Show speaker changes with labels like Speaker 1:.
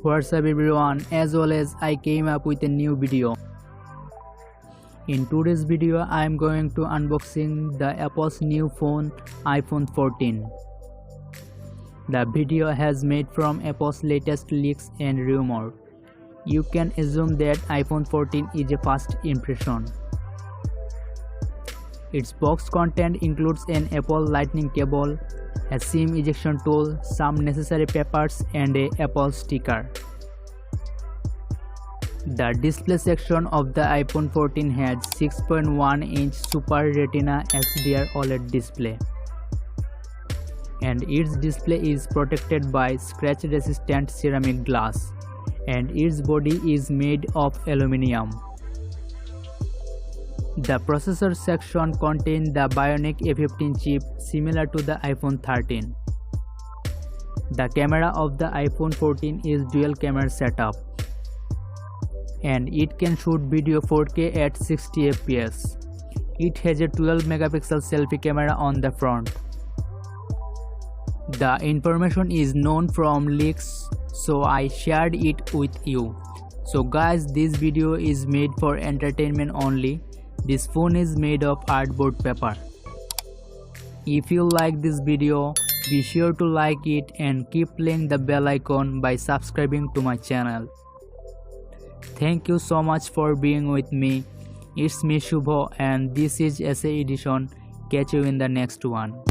Speaker 1: What's up everyone, as always I came up with a new video. In today's video I am going to unboxing the Apple's new phone iPhone 14. The video has made from Apple's latest leaks and rumor. You can assume that iPhone 14 is a first impression. Its box content includes an Apple Lightning cable, a SIM ejection tool, some necessary papers and a Apple sticker. The display section of the iPhone 14 has 6.1-inch Super Retina HDR OLED display, and its display is protected by scratch-resistant ceramic glass, and its body is made of aluminum. The processor section contains the Bionic A15 chip similar to the iPhone 13. The camera of the iPhone 14 is dual camera setup, and it can shoot video 4K at 60 fps. It has a 12 megapixel selfie camera on the front. The information is known from leaks, so I shared it with you. So guys, this video is made for entertainment only. This phone is made of cardboard paper. If you like this video, be sure to like it and keep playing the bell icon by subscribing to my channel. Thank you so much for being with me. It's me Shubho and this is saedition. Catch you in the next one.